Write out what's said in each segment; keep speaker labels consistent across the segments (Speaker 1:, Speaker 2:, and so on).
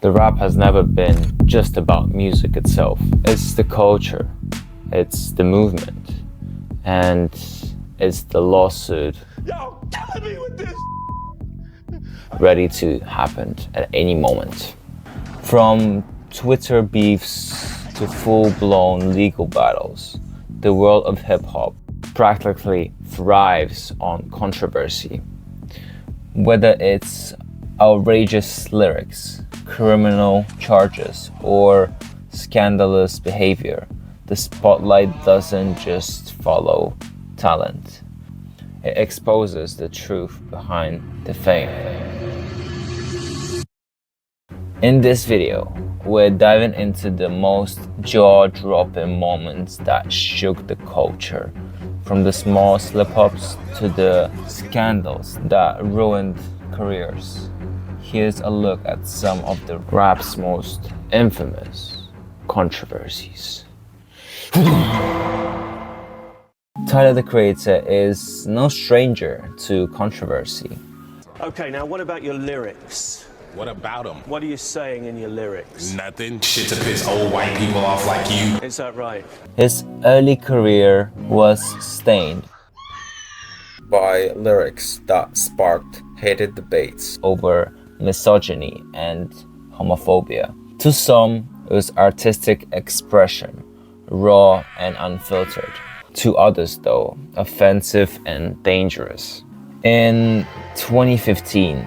Speaker 1: The rap has never been just about music itself. It's the culture, it's the movement, and it's the lawsuit ready to happen at any moment. From Twitter beefs to full-blown legal battles, the world of hip-hop practically thrives on controversy. Whether it's outrageous lyrics, criminal charges, or scandalous behavior, the spotlight doesn't just follow talent. It exposes the truth behind the fame. In this video, we're diving into the most jaw-dropping moments that shook the culture, from the small slip-ups to the scandals that ruined careers. Here's a look at some of the rap's most infamous controversies. Tyler, the Creator, is no stranger to controversy.
Speaker 2: Okay, now what about your lyrics?
Speaker 3: What about them?
Speaker 2: What are you saying in your lyrics?
Speaker 3: Nothing. Shit to piss old white people off like you.
Speaker 2: Is that right?
Speaker 1: His early career was stained by lyrics that sparked heated debates over misogyny and homophobia. To some, it was artistic expression, raw and unfiltered. To others, though, offensive and dangerous. In 2015,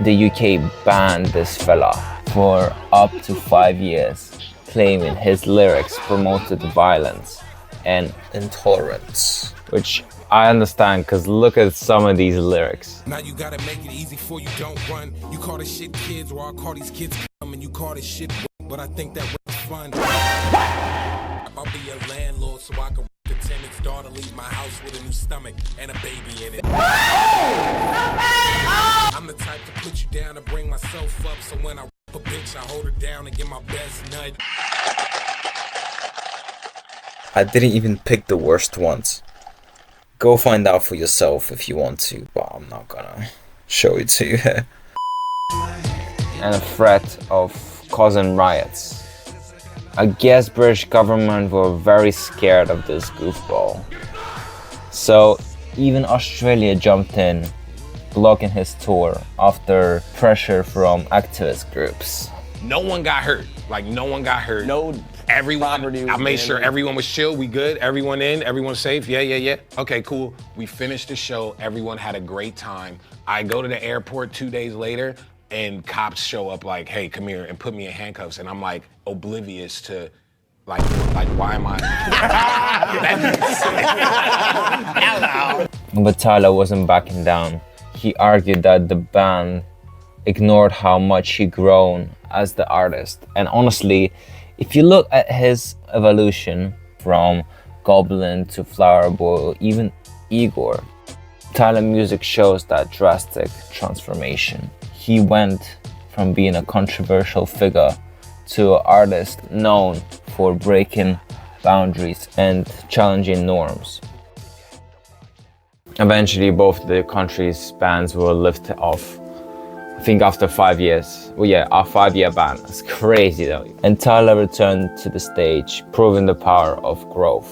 Speaker 1: the UK banned this fella for up to 5 years, claiming his lyrics promoted violence and intolerance. Which I understand, because look at some of these lyrics.
Speaker 4: Now you gotta make it easy for you don't run. You call this shit kids, or I call these kids come, and you call this shit, but I think that was fun. I'll be your landlord so I can the tenant's daughter leave my house with a new stomach and a baby in it. I'm the type to put you down and bring myself up, so when I a bitch, I hold her down and get my best nut.
Speaker 5: I didn't even pick the worst ones. Go find out for yourself if you want to, but I'm not gonna show it to you.
Speaker 1: And a threat of causing riots. I guess British government were very scared of this goofball. So even Australia jumped in, blocking his tour after pressure from activist groups.
Speaker 3: No one got hurt. Like, no one got hurt.
Speaker 2: No.
Speaker 3: Everyone, I made sure everyone was chill. We good? Everyone in? Everyone safe? Yeah. Okay, cool. We finished the show. Everyone had a great time. I go to the airport 2 days later, and cops show up like, hey, come here, and put me in handcuffs. And I'm like oblivious to, like why am I? Hello.
Speaker 1: But Tyler wasn't backing down. He argued that the band ignored how much he grown as the artist. And honestly, if you look at his evolution from Goblin to Flower Boy, even Igor, Tyler music shows that drastic transformation. He went from being a controversial figure to an artist known for breaking boundaries and challenging norms. Eventually, both the country's bans were lifted off. I think after 5 years. Well, yeah, our 5-year ban. It's crazy though. And Tyler returned to the stage, proving the power of growth.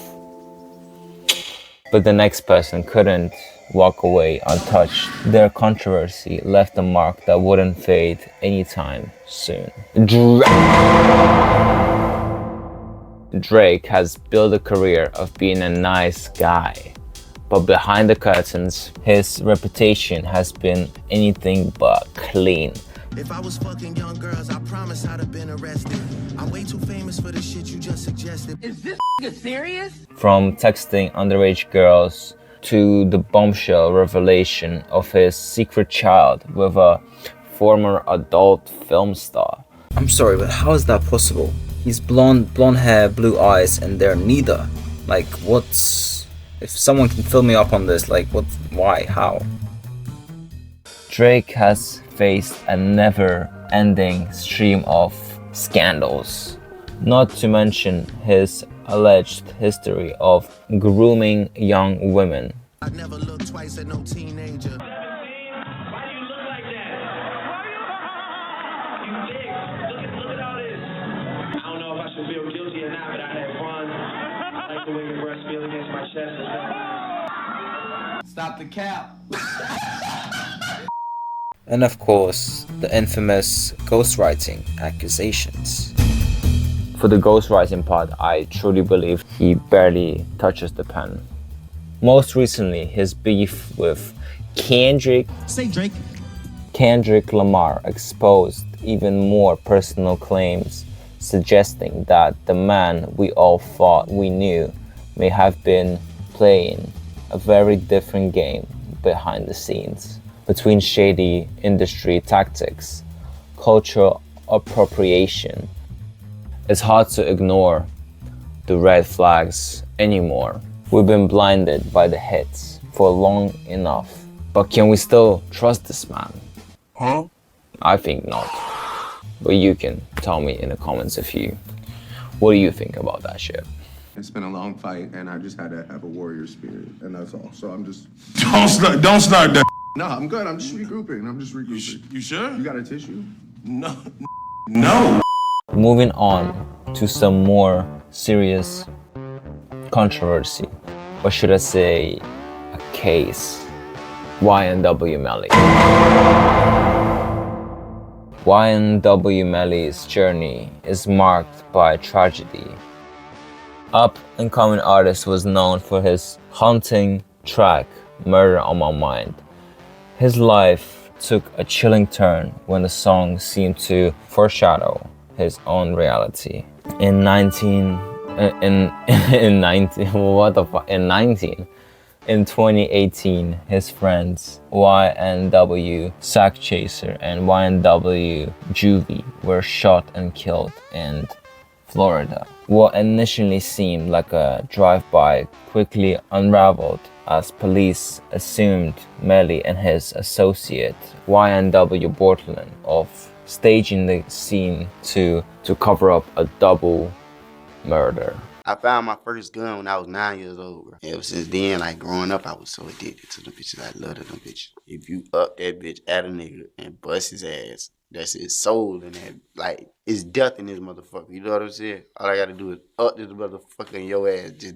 Speaker 1: But the next person couldn't walk away untouched. Their controversy left a mark that wouldn't fade anytime soon. Drake has built a career of being a nice guy, but behind the curtains, his reputation has been anything but clean.
Speaker 6: If I was fucking young girls, I promise I'd have been arrested. I'm way too famous for the shit you just suggested.
Speaker 7: Is this serious?
Speaker 1: From texting underage girls to the bombshell revelation of his secret child with a former adult film star.
Speaker 5: I'm sorry, but how is that possible? He's blonde hair, blue eyes, and they're neither. Like, what's... If someone can fill me up on this, like, what, why, how?
Speaker 1: Drake has faced a never-ending stream of scandals, not to mention his alleged history of grooming young women.
Speaker 6: I never looked twice at no teenager.
Speaker 7: Why do you look like that? You big. Look at like the way your breasts feel against my chest.
Speaker 8: Stop the cap.
Speaker 5: And of course, the infamous ghostwriting accusations.
Speaker 1: For the ghostwriting part, I truly believe he barely touches the pen. Most recently, his beef with Kendrick Lamar exposed even more personal claims, suggesting that the man we all thought we knew may have been playing a very different game behind the scenes. Between shady industry tactics, cultural appropriation, it's hard to ignore the red flags anymore. We've been blinded by the hits for long enough. But can we still trust this man?
Speaker 8: Huh?
Speaker 1: I think not. But you can tell me in the comments what do you think about that shit?
Speaker 9: It's been a long fight, and I just had to have a warrior spirit, and that's all. So I'm just...
Speaker 8: Don't start that.
Speaker 9: No, I'm good. I'm just regrouping.
Speaker 8: You sure?
Speaker 9: You got a tissue?
Speaker 8: No.
Speaker 1: Moving on to some more serious controversy, or should I say a case. YNW Melly. YNW Melly's journey is marked by tragedy. Up-and-coming artist was known for his haunting track, Murder on My Mind. His life took a chilling turn when the song seemed to foreshadow his own reality. In 2018, his friends YNW Sack Chaser and YNW Juvie were shot and killed in Florida. What initially seemed like a drive-by quickly unraveled as police assumed Melly and his associate YNW Bortland of staging the scene to cover up a double murder.
Speaker 10: I found my first gun when I was 9 years old, bro. Ever since then, like growing up, I was so addicted to them bitches. I loved them bitches. If you up that bitch at a nigga and bust his ass, that's his soul in that. Like, it's death in this motherfucker. You know what I'm saying? All I gotta do is up this motherfucker and your ass just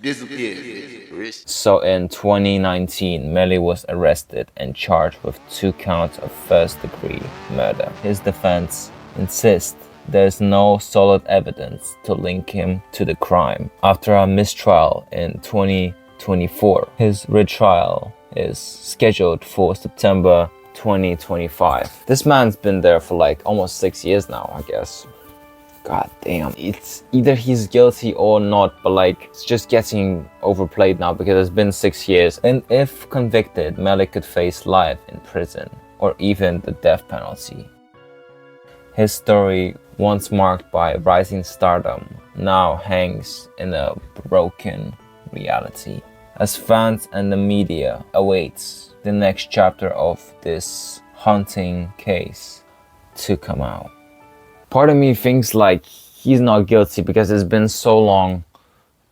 Speaker 10: disappear.
Speaker 1: So in 2019, Melly was arrested and charged with 2 counts of first-degree murder. His defense insists there's no solid evidence to link him to the crime. After a mistrial in 2024, his retrial is scheduled for September 2025. This man's been there for like almost 6 years now, I guess. God damn. It's either he's guilty or not, but like it's just getting overplayed now because it's been 6 years. And if convicted, Melly could face life in prison or even the death penalty. His story, once marked by rising stardom, now hangs in a broken reality. As fans and the media awaits the next chapter of this haunting case to come out. Part of me thinks like he's not guilty because it's been so long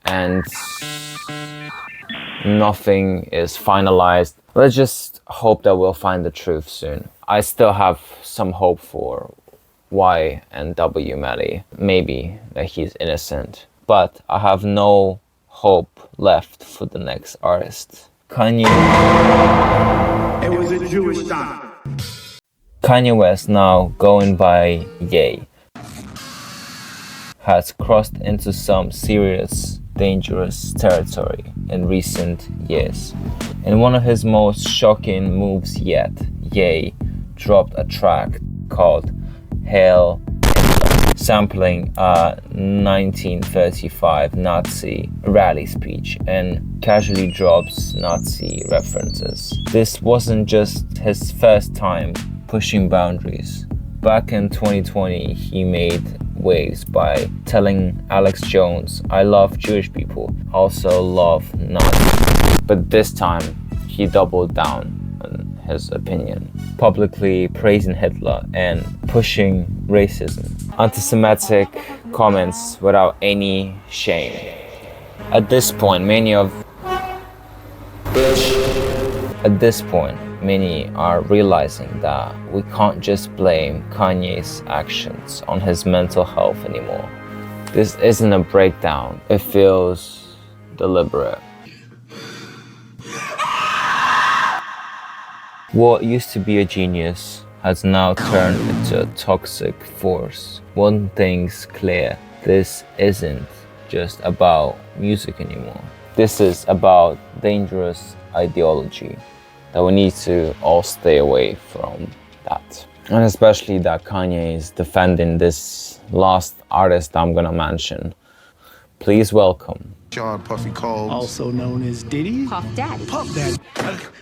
Speaker 1: and nothing is finalized. Let's just hope that we'll find the truth soon. I still have some hope for YNW Melly, maybe that he's innocent, but I have no hope left for the next artist. Kanye West, now going by Ye, has crossed into some serious, dangerous territory in recent years. In one of his most shocking moves yet, Ye dropped a track called Hail Hitler, sampling a 1935 Nazi rally speech and casually drops Nazi references. This wasn't just his first time pushing boundaries. Back in 2020, he made waves by telling Alex Jones, "I love Jewish people, also love Nazis." But this time, he doubled down on his opinion, publicly praising Hitler and pushing racism, anti-Semitic comments without any shame. At this point, many are realizing that we can't just blame Kanye's actions on his mental health anymore. This isn't a breakdown, it feels deliberate. What used to be a genius has now turned into a toxic force. One thing's clear, this isn't just about music anymore. This is about dangerous ideology that we need to all stay away from that. And especially that Kanye is defending this last artist I'm gonna mention. Please welcome
Speaker 9: Sean Puffy Combs.
Speaker 2: Also known as Diddy.
Speaker 11: Puff Daddy.
Speaker 2: Puff Daddy.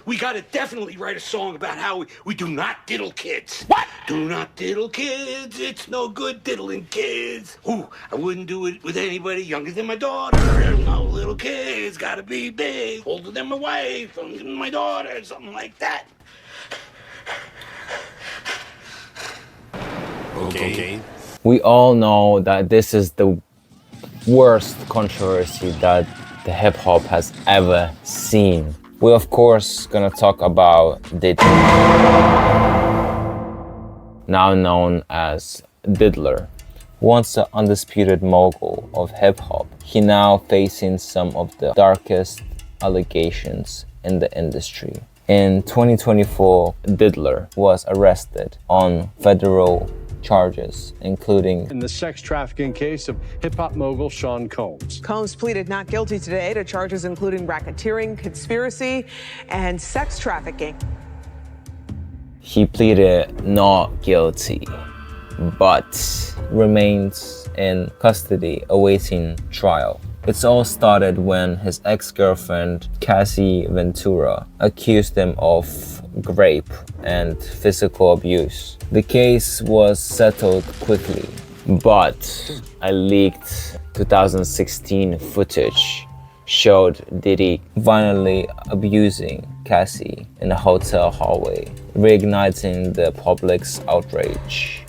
Speaker 12: We gotta definitely write a song about how we do not diddle kids. What? Do not diddle kids. It's no good diddling kids. Ooh, I wouldn't do it with anybody younger than my daughter. No little kids, gotta be big. Older than my wife, older than my daughter, something like that. Okay.
Speaker 1: We all know that this is the worst controversy that the hip hop has ever seen. We're of course gonna talk about Diddy, now known as Diddler. Once the undisputed mogul of hip hop, he now facing some of the darkest allegations in the industry. In 2024, Diddler was arrested on federal charges, including
Speaker 2: In the sex trafficking case of hip-hop mogul Sean Combs.
Speaker 13: Combs pleaded not guilty today to charges including racketeering, conspiracy, and sex trafficking.
Speaker 1: he pleaded not guilty, but remains in custody awaiting trial. It's all started when his ex-girlfriend, Cassie Ventura, accused him of rape and physical abuse. The case was settled quickly, but a leaked 2016 footage showed Diddy violently abusing Cassie in a hotel hallway, reigniting the public's outrage.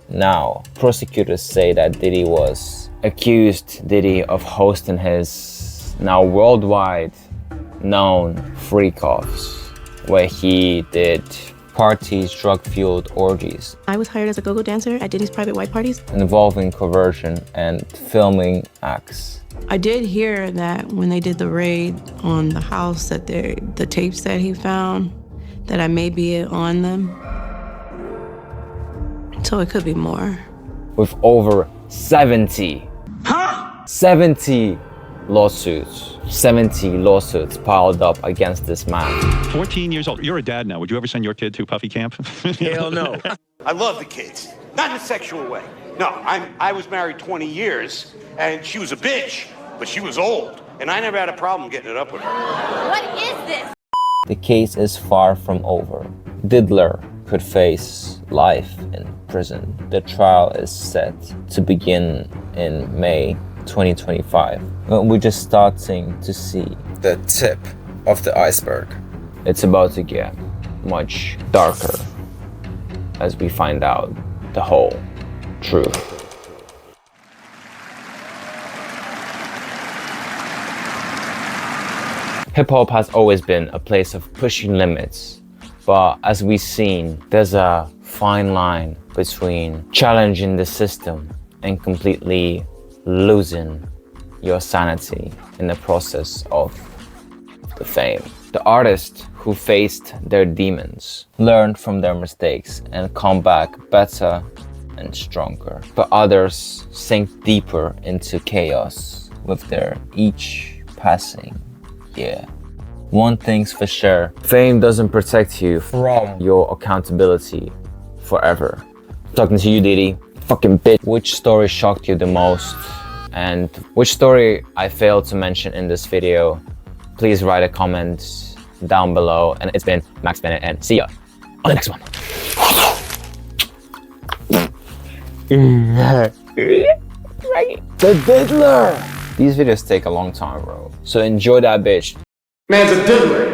Speaker 1: Now, prosecutors say that Diddy accused Diddy of hosting his now worldwide known freak-offs, where he did parties, drug-fueled orgies.
Speaker 11: I was hired as a go-go dancer at Diddy's private white parties.
Speaker 1: Involving coercion and filming acts.
Speaker 11: I did hear that when they did the raid on the house, that the tapes that he found, that I may be on them. So it could be more.
Speaker 1: With over 70 lawsuits piled up against this man.
Speaker 14: 14 years old. You're a dad now. Would you ever send your kid to Puffy camp?
Speaker 12: Hell no. I love the kids. Not in a sexual way. No, I was married 20 years, and she was a bitch, but she was old, and I never had a problem getting it up with her.
Speaker 11: What is this?
Speaker 1: The case is far from over. Diddler could face life in prison. The trial is set to begin in May 2025. We're just starting to see the tip of the iceberg. It's about to get much darker as we find out the whole truth. Hip hop has always been a place of pushing limits, but as we've seen, there's a fine line between challenging the system and completely losing your sanity in the process of the fame. The artists who faced their demons learned from their mistakes and come back better and stronger. But others sink deeper into chaos with their each passing year. One thing's for sure, fame doesn't protect you from your accountability forever. I'm talking to you, Diddy. Fucking bitch. Which story shocked you the most? And which story I failed to mention in this video? Please write a comment down below. And it's been Max Bennett, and see ya on the next one. The Diddler! These videos take a long time, bro. So enjoy that bitch.
Speaker 2: Man's a diddler.